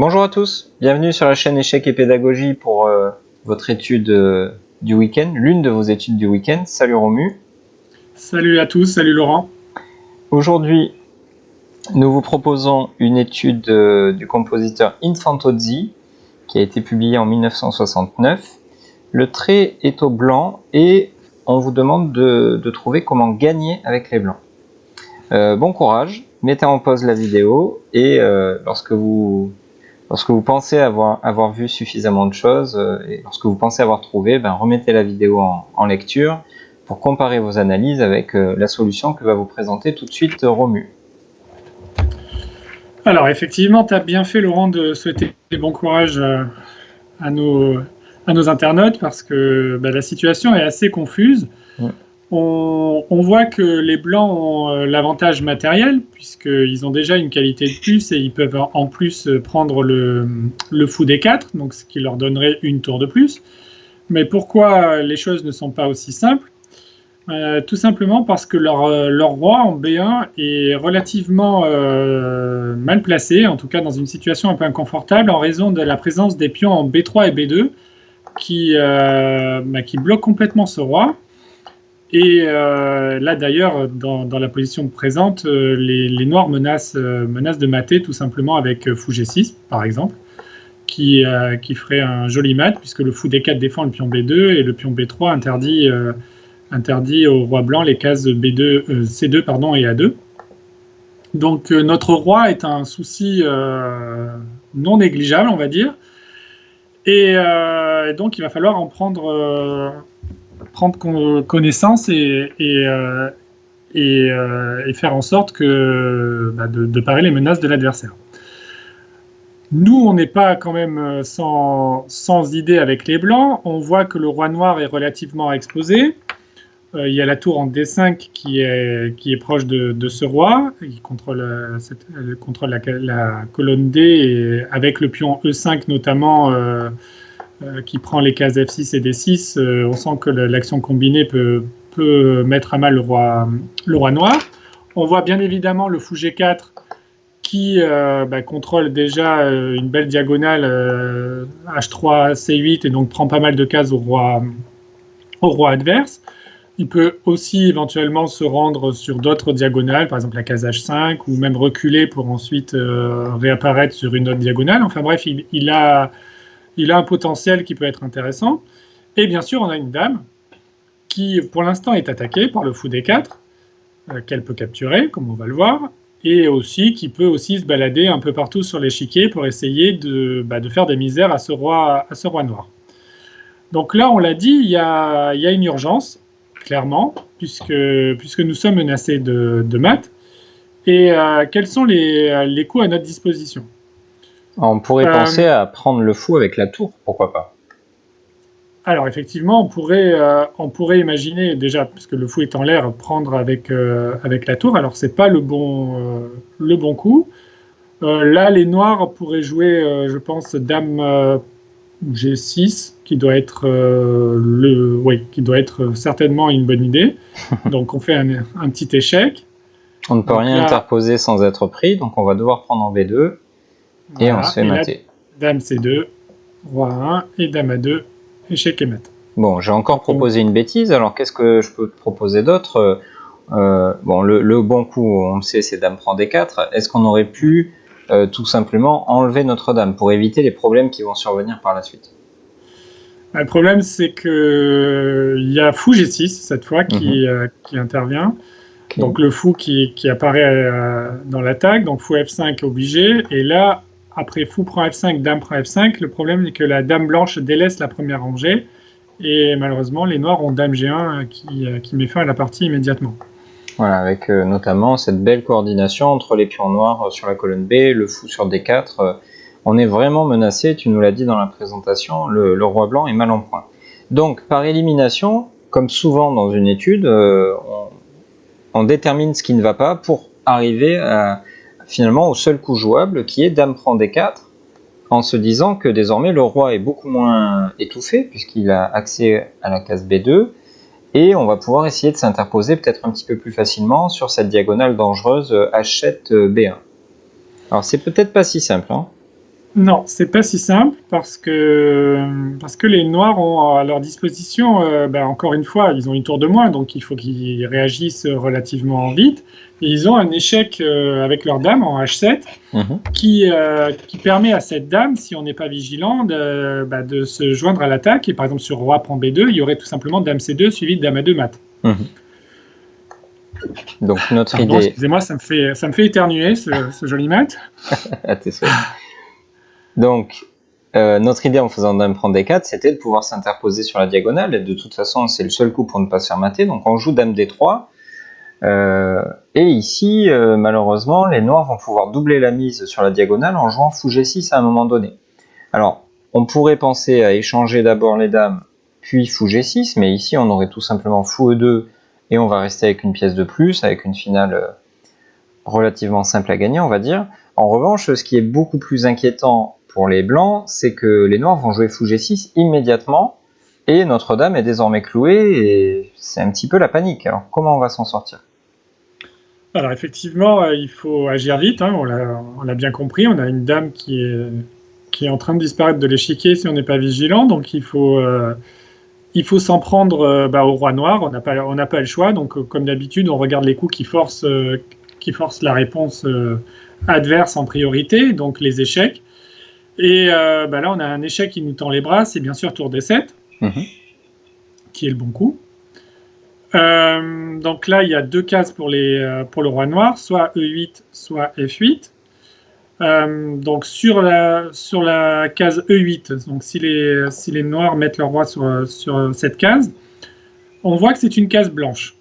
Bonjour à tous, bienvenue sur la chaîne Échecs et Pédagogie pour votre étude du week-end, l'une de vos études du week-end. Salut Romu. Salut à tous, salut Laurent. Aujourd'hui, nous vous proposons une étude du compositeur Infantozzi qui a été publiée en 1969. Le trait est au blanc et on vous demande de trouver comment gagner avec les blancs. Bon courage, mettez en pause la vidéo et lorsque vous pensez avoir vu suffisamment de choses et lorsque vous pensez avoir trouvé, remettez la vidéo en lecture pour comparer vos analyses avec la solution que va vous présenter tout de suite Romu. Alors effectivement, tu as bien fait Laurent de souhaiter bon courage à nos internautes parce que la situation est assez confuse. On voit que les blancs ont l'avantage matériel puisqu'ils ont déjà une qualité de plus et ils peuvent en plus prendre le fou des 4, donc ce qui leur donnerait une tour de plus. Mais pourquoi les choses ne sont pas aussi simples ? Tout simplement parce que leur roi en B1 est relativement mal placé, en tout cas dans une situation un peu inconfortable en raison de la présence des pions en B3 et B2 qui bloquent complètement ce roi. Et là d'ailleurs, dans la position présente, les noirs menacent de mater tout simplement avec fou G6 par exemple, qui ferait un joli mat puisque le fou D4 défend le pion B2 et le pion B3 interdit au roi blanc les cases B2, C2 et A2. Donc notre roi est un souci non négligeable, on va dire. Et donc il va falloir en prendre connaissance et faire en sorte de parer les menaces de l'adversaire. Nous, on n'est pas quand même sans idée avec les blancs. On voit que le roi noir est relativement exposé. Il y a la tour en D5 qui est proche de ce roi, qui contrôle la colonne D, et avec le pion E5 notamment, qui prend les cases F6 et D6, on sent que l'action combinée peut mettre à mal le roi noir. On voit bien évidemment le fou G4 qui contrôle déjà une belle diagonale H3, C8 et donc prend pas mal de cases au roi adverse. Il peut aussi éventuellement se rendre sur d'autres diagonales, par exemple la case H5, ou même reculer pour ensuite réapparaître sur une autre diagonale. Enfin bref, il a un potentiel qui peut être intéressant. Et bien sûr, on a une dame qui, pour l'instant, est attaquée par le fou D4, qu'elle peut capturer, comme on va le voir, et aussi qui peut aussi se balader un peu partout sur l'échiquier pour essayer de faire des misères à ce roi noir. Donc là, on l'a dit, il y a une urgence, clairement, puisque nous sommes menacés de mat. Et quels sont les coups à notre disposition ? On pourrait penser à prendre le fou avec la tour, pourquoi pas ? Alors effectivement, on pourrait imaginer déjà, puisque le fou est en l'air, prendre avec la tour. Alors c'est pas le bon coup. Là, les noirs pourraient jouer, je pense, dame G6, qui doit être certainement une bonne idée. Donc on fait un petit échec. On ne peut rien interposer sans être pris, donc on va devoir prendre en B2 et on se fait mater. Dame C2, roi 1 et dame A2, échec et mat. Bon, j'ai encore proposé une bêtise, alors qu'est-ce que je peux proposer d'autre ? Le bon coup, on le sait, c'est dame prend D4. Est-ce qu'on aurait pu tout simplement enlever notre dame pour éviter les problèmes qui vont survenir par la suite ? Le problème, c'est qu'il y a fou G6 cette fois qui intervient. Okay. Donc le fou qui apparaît dans l'attaque, donc fou F5 obligé. Et là, après fou prend F5, dame prend F5, le problème est que la dame blanche délaisse la première rangée. Et malheureusement, les noirs ont dame G1 qui met fin à la partie immédiatement. Voilà, avec notamment cette belle coordination entre les pions noirs sur la colonne B, le fou sur D4. On est vraiment menacé, tu nous l'as dit dans la présentation, le roi blanc est mal en point. Donc, par élimination, comme souvent dans une étude, on détermine ce qui ne va pas pour arriver finalement au seul coup jouable qui est dame prend D4, en se disant que désormais le roi est beaucoup moins étouffé puisqu'il a accès à la case B2 et on va pouvoir essayer de s'interposer peut-être un petit peu plus facilement sur cette diagonale dangereuse H7 B1. Alors c'est peut-être pas si simple, hein. Non, c'est pas si simple parce que les Noirs ont à leur disposition, encore une fois, ils ont une tour de moins, donc il faut qu'ils réagissent relativement vite. Et ils ont un échec avec leur dame en H7 Mhm. qui permet à cette dame, si on n'est pas vigilant, de se joindre à l'attaque. Et par exemple, sur roi prend B2, il y aurait tout simplement dame C2 suivi de dame A2 mat. Mhm. Donc notre Pardon, idée... excusez-moi, ça me fait éternuer ce joli mat. à tes souhaits. Donc, notre idée en faisant dame prend D4, c'était de pouvoir s'interposer sur la diagonale, et de toute façon, c'est le seul coup pour ne pas se faire mater, donc on joue dame D3, et ici, malheureusement, les noirs vont pouvoir doubler la mise sur la diagonale en jouant fou G6 à un moment donné. Alors, on pourrait penser à échanger d'abord les dames, puis fou G6, mais ici, on aurait tout simplement fou E2, et on va rester avec une pièce de plus, avec une finale relativement simple à gagner, on va dire. En revanche, ce qui est beaucoup plus inquiétant pour les blancs, c'est que les noirs vont jouer fou G6 immédiatement, et notre dame est désormais clouée, et c'est un petit peu la panique. Alors, comment on va s'en sortir ? Alors effectivement, il faut agir vite, hein, on l'a bien compris, on a une dame qui est en train de disparaître de l'échiquier si on n'est pas vigilant, donc il faut s'en prendre au roi noir, on n'a pas le choix, donc comme d'habitude, on regarde les coups qui forcent la réponse adverse en priorité, donc les échecs. Et là, on a un échec qui nous tend les bras, c'est bien sûr tour D7, qui est le bon coup. Donc là, il y a deux cases pour le roi noir, soit E8, soit F8. Donc sur la case E8, donc si les noirs mettent leur roi sur cette case, on voit que c'est une case blanche.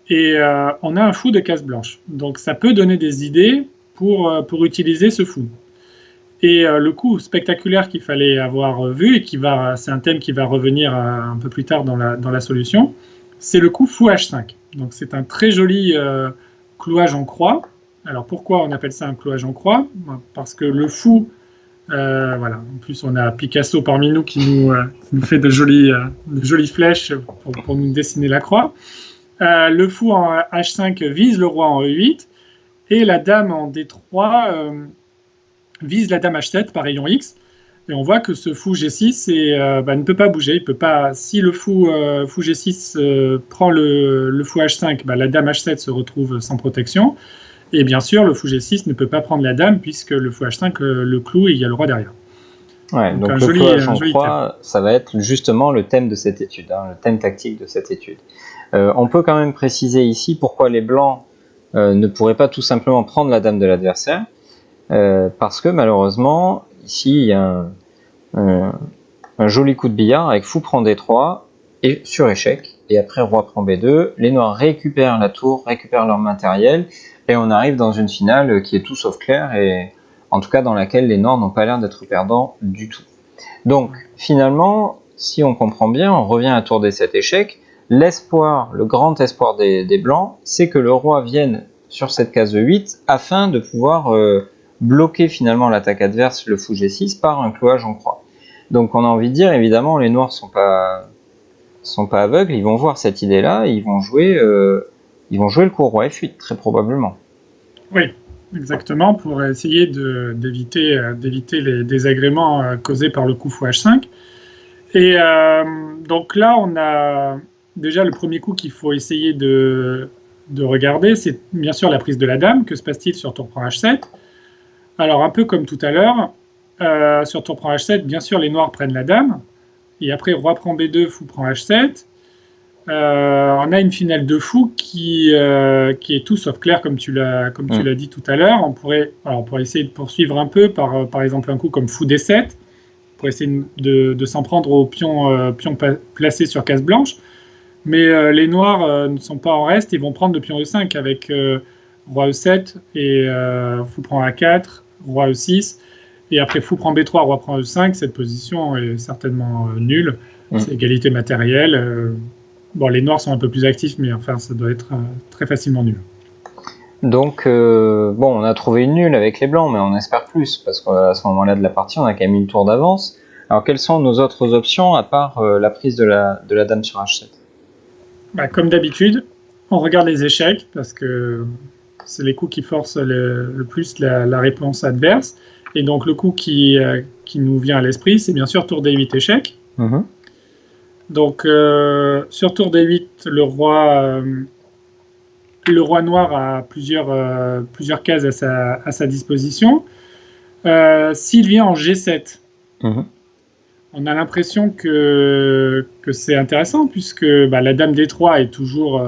Et on a un fou de case blanche. Donc ça peut donner des idées pour utiliser ce fou. Et le coup spectaculaire qu'il fallait avoir vu, et c'est un thème qui va revenir un peu plus tard dans la solution, c'est le coup fou H5. Donc c'est un très joli clouage en croix. Alors pourquoi on appelle ça un clouage en croix ? Parce que le fou, voilà, en plus on a Picasso parmi nous qui nous fait de jolies flèches pour nous dessiner la croix. Le fou en H5 vise le roi en E8, et la dame en D3 vise la dame H7 par rayon X. Et on voit que ce fou G6 ne peut pas bouger. Il peut pas, si le fou G6 prend le fou H5, la dame H7 se retrouve sans protection. Et bien sûr, le fou G6 ne peut pas prendre la dame puisque le fou H5 le cloue et il y a le roi derrière. Ouais, donc le clouage en croix, ça va être justement le thème de cette étude, hein, le thème tactique de cette étude. On peut quand même préciser ici pourquoi les blancs ne pourraient pas tout simplement prendre la dame de l'adversaire, parce que malheureusement, ici, il y a un joli coup de billard avec fou prend D3 et sur échec, et après roi prend B2, les noirs récupèrent la tour, récupèrent leur matériel, et on arrive dans une finale qui est tout sauf claire, et en tout cas dans laquelle les noirs n'ont pas l'air d'être perdants du tout. Donc finalement, si on comprend bien, on revient à tour D7 échec, l'espoir, le grand espoir des blancs, c'est que le roi vienne sur cette case E8 afin de pouvoir bloquer finalement l'attaque adverse, le fou G6, par un clouage en croix. Donc on a envie de dire, évidemment, les noirs sont pas aveugles, ils vont voir cette idée-là, ils vont jouer le coup roi F8, très probablement. Oui, exactement, pour essayer d'éviter les désagréments causés par le coup fou H5. Et donc là, on a déjà le premier coup qu'il faut essayer de regarder, c'est bien sûr la prise de la dame. Que se passe-t-il sur tour prend H7 ? Alors, un peu comme tout à l'heure, sur tour prend H7, bien sûr, les noirs prennent la dame. Et après, roi prend B2, fou prend H7. On a une finale de fou qui est tout sauf claire, comme tu l'as dit tout à l'heure. On pourrait essayer de poursuivre un peu par exemple un coup comme fou D7, pour essayer de s'en prendre aux pions placés sur case blanche. Mais les noirs ne sont pas en reste, ils vont prendre le pion E5 avec roi E7 et fou prend A4, roi E6, et après fou prend B3, roi prend E5. Cette position est certainement nulle, c'est égalité matérielle. Bon, les noirs sont un peu plus actifs, mais enfin, ça doit être très facilement nul. Donc, on a trouvé une nulle avec les blancs, mais on espère plus, parce qu'à ce moment-là de la partie, on a quand même une tour d'avance. Alors, quelles sont nos autres options, à part la prise de la dame sur H7 ? Comme d'habitude, on regarde les échecs, parce que c'est les coups qui forcent le plus la réponse adverse. Et donc le coup qui nous vient à l'esprit, c'est bien sûr tour D8 échec. Donc sur tour D8, le roi noir a plusieurs cases à sa disposition. S'il vient en G7, on a l'impression que c'est intéressant, puisque la dame D3 est toujours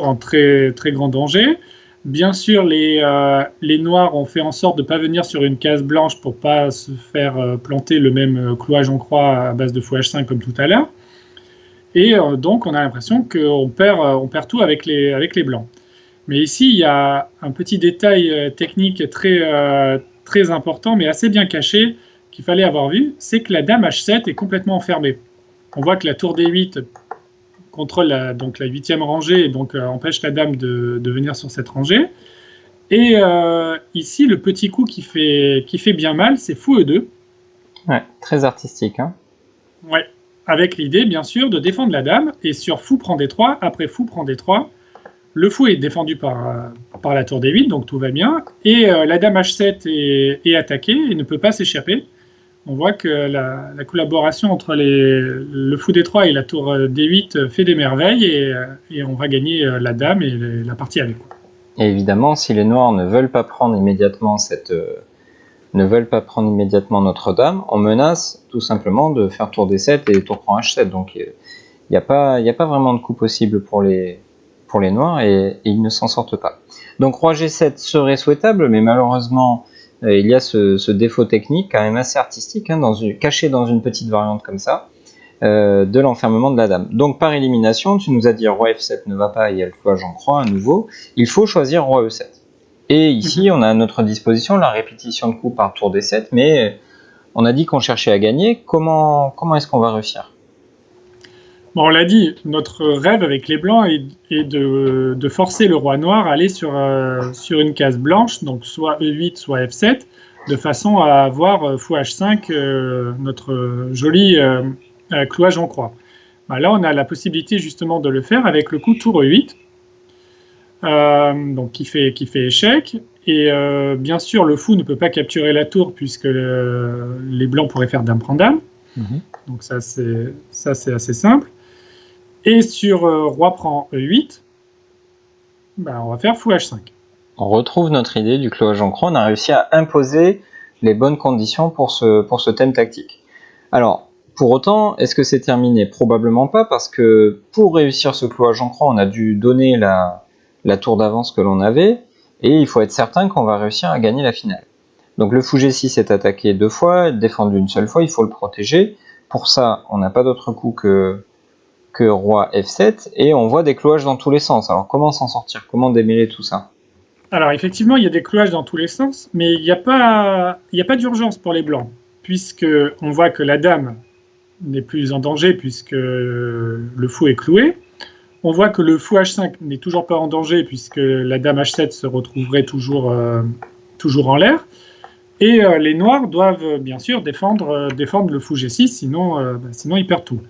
en très, très grand danger. Bien sûr, les noirs ont fait en sorte de ne pas venir sur une case blanche pour ne pas se faire planter le même clouage en croix à base de fou H5 comme tout à l'heure. Et donc, on a l'impression qu'on perd tout avec les blancs. Mais ici, il y a un petit détail technique très, très important, mais assez bien caché, qu'il fallait avoir vu, c'est que la dame H7 est complètement enfermée. On voit que la tour D8 contrôle la 8e rangée et donc empêche la dame de venir sur cette rangée. Et ici, le petit coup qui fait bien mal, c'est fou E2. Ouais, très artistique. Hein. Ouais, avec l'idée, bien sûr, de défendre la dame. Et sur fou prend D3, après fou prend D3, le fou est défendu par la tour D8, donc tout va bien. Et la dame H7 est attaquée et ne peut pas s'échapper. On voit que la collaboration entre le fou D3 et la tour D8 fait des merveilles et on va gagner la dame et la partie avec. Et évidemment, si les noirs ne veulent pas prendre immédiatement Notre-Dame, on menace tout simplement de faire tour D7 et tour prend H7. Donc il n'y a pas vraiment de coup possible pour les noirs et ils ne s'en sortent pas. Donc roi G7 serait souhaitable, mais malheureusement il y a ce défaut technique quand même assez artistique, hein, caché dans une petite variante comme ça, de l'enfermement de la dame. Donc par élimination, tu nous as dit roi F7 ne va pas, il y a le clouage en croix à nouveau, il faut choisir roi E7. Et ici, on a à notre disposition la répétition de coups par tour D7, mais on a dit qu'on cherchait à gagner. Comment est-ce qu'on va réussir ? Bon, on l'a dit, notre rêve avec les blancs est de forcer le roi noir à aller sur une case blanche, donc soit E8, soit F7, de façon à avoir fou H5, notre joli clouage en croix. Là, on a la possibilité justement de le faire avec le coup tour E8, donc qui fait échec. Et bien sûr, le fou ne peut pas capturer la tour puisque les blancs pourraient faire dame prend dame. Donc ça, c'est assez simple. Et sur roi prend E8, on va faire fou H5. On retrouve notre idée du clouage en croix. On a réussi à imposer les bonnes conditions pour ce thème tactique. Alors, pour autant, est-ce que c'est terminé ? Probablement pas, parce que pour réussir ce clouage en croix, on a dû donner la tour d'avance que l'on avait, et il faut être certain qu'on va réussir à gagner la finale. Donc le fou G6 est attaqué 2 fois, défendu une seule fois, il faut le protéger. Pour ça, on n'a pas d'autre coup que roi F7, et on voit des clouages dans tous les sens. Alors comment s'en sortir ? Comment démêler tout ça ? Alors effectivement, il y a des clouages dans tous les sens, mais il n'y a pas d'urgence pour les blancs, puisque on voit que la dame n'est plus en danger puisque le fou est cloué. On voit que le fou H5 n'est toujours pas en danger puisque la dame H7 se retrouverait toujours en l'air. Et les noirs doivent bien sûr défendre le fou G6, sinon ils perdent tout.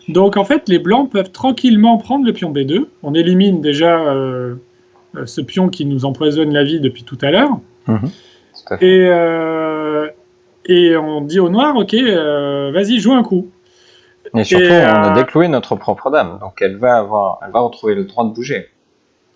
Donc en fait, les blancs peuvent tranquillement prendre le pion B2. On élimine déjà ce pion qui nous empoisonne la vie depuis tout à l'heure. Et on dit aux noirs, ok, vas-y, joue un coup. Et surtout, on a décloué notre propre dame, donc elle va retrouver le droit de bouger.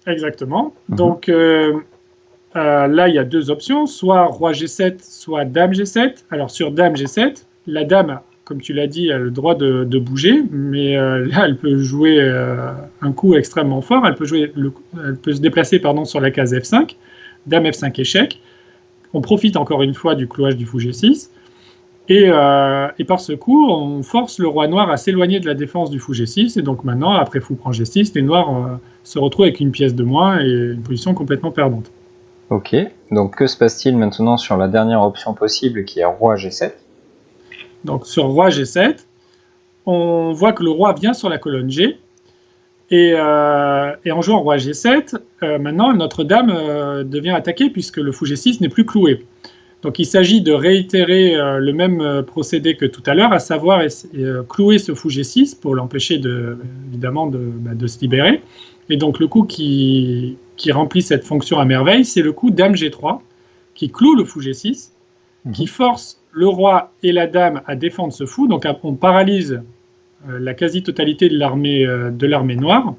Exactement. Donc là, il y a 2 options, soit roi G7, soit dame G7. Alors sur dame G7, la dame, comme tu l'as dit, a le droit de bouger, mais là, elle peut jouer un coup extrêmement fort. Elle peut se déplacer sur la case F5, dame F5 échec. On profite encore une fois du clouage du fou G6. Et par ce coup, on force le roi noir à s'éloigner de la défense du fou G6. Et donc maintenant, après fou prend G6, les noirs se retrouvent avec une pièce de moins et une position complètement perdante. Ok, donc que se passe-t-il maintenant sur la dernière option possible qui est roi G7 ? Donc sur roi G7, on voit que le roi vient sur la colonne G. Et en jouant roi G7, maintenant notre dame devient attaquée puisque le fou G6 n'est plus cloué. Donc il s'agit de réitérer le même procédé que tout à l'heure, à savoir clouer ce fou G6 pour l'empêcher évidemment de se libérer. Et donc le coup qui remplit cette fonction à merveille, c'est le coup dame G3 qui cloue le fou G6 qui force le roi et la dame à défendre ce fou. Donc on paralyse la quasi-totalité de l'armée noire.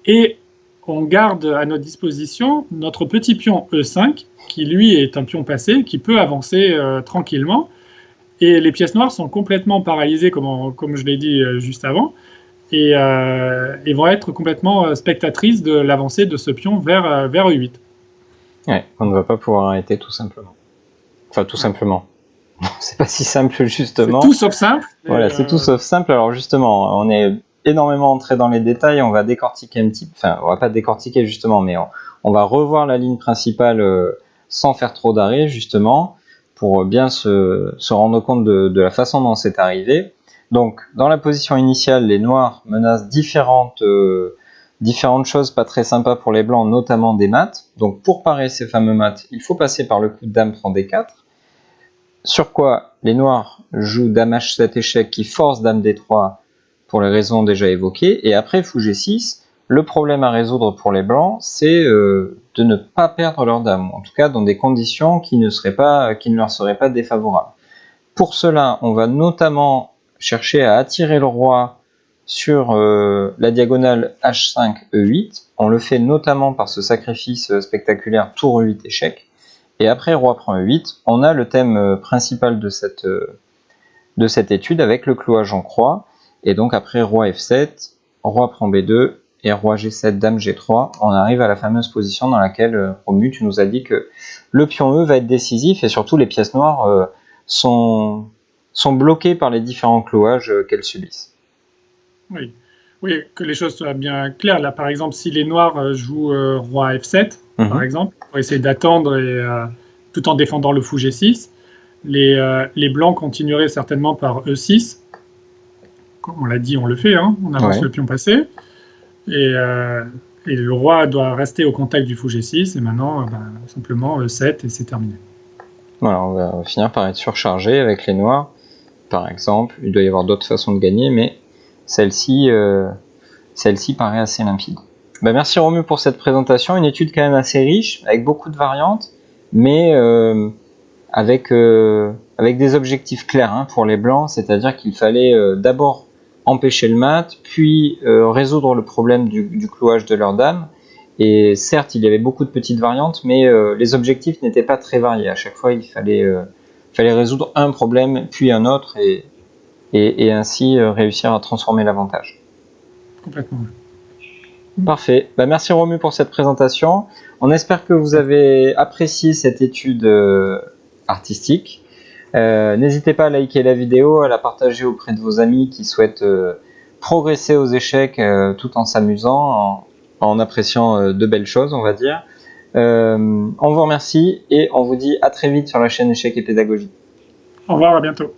Et on garde à notre disposition notre petit pion E5, qui lui est un pion passé, qui peut avancer tranquillement. Et les pièces noires sont complètement paralysées, comme je l'ai dit juste avant, et vont être complètement spectatrices de l'avancée de ce pion vers E8. Ouais, on ne va pas pouvoir arrêter tout simplement. Enfin, tout simplement. C'est pas si simple, justement. C'est tout sauf simple. Voilà, c'est tout sauf simple. Alors, justement, on est énormément entré dans les détails. On va décortiquer un petit peu. Enfin, on va pas décortiquer, justement, mais on va revoir la ligne principale sans faire trop d'arrêt, justement, pour bien se rendre compte de la façon dont c'est arrivé. Donc, dans la position initiale, les noirs menacent différentes choses pas très sympas pour les blancs, notamment des mates. Donc, pour parer ces fameux mates, il faut passer par le coup de dame prend D4. Sur quoi les noirs jouent dame H7 échec qui force dame D3 pour les raisons déjà évoquées. Et après fou G6, le problème à résoudre pour les blancs, c'est de ne pas perdre leur dame, en tout cas dans des conditions qui ne leur seraient pas défavorables. Pour cela, on va notamment chercher à attirer le roi sur la diagonale H5 E8. On le fait notamment par ce sacrifice spectaculaire tour E8 échec. Et après roi prend E8, on a le thème principal de cette étude avec le clouage en croix. Et donc après roi F7, roi prend B2 et roi G7, dame G3, on arrive à la fameuse position dans laquelle, Romu, tu nous as dit que le pion E va être décisif et surtout les pièces noires sont bloquées par les différents clouages qu'elles subissent. Oui, que les choses soient bien claires. Là, par exemple, si les noirs jouent roi F7, par exemple, pour essayer d'attendre tout en défendant le fou G6, les blancs continueraient certainement par E6. Comme on l'a dit, on le fait, hein, on avance le pion passé. Et le roi doit rester au contact du fou G6, et maintenant, simplement E7, et c'est terminé. Voilà, on va finir par être surchargé avec les noirs, par exemple. Il doit y avoir d'autres façons de gagner, mais celle-ci paraît assez limpide. Merci Romu pour cette présentation, une étude quand même assez riche, avec beaucoup de variantes, mais avec des objectifs clairs pour les blancs, c'est-à-dire qu'il fallait d'abord empêcher le mat, puis résoudre le problème du clouage de leur dame. Et certes, il y avait beaucoup de petites variantes, mais les objectifs n'étaient pas très variés. À chaque fois, il fallait résoudre un problème, puis un autre, et ainsi réussir à transformer l'avantage. Complètement. Parfait. Merci Romu pour cette présentation. On espère que vous avez apprécié cette étude artistique. N'hésitez pas à liker la vidéo, à la partager auprès de vos amis qui souhaitent progresser aux échecs tout en s'amusant, en appréciant de belles choses, on va dire. On vous remercie et on vous dit à très vite sur la chaîne Échecs et Pédagogie. Au revoir, à bientôt.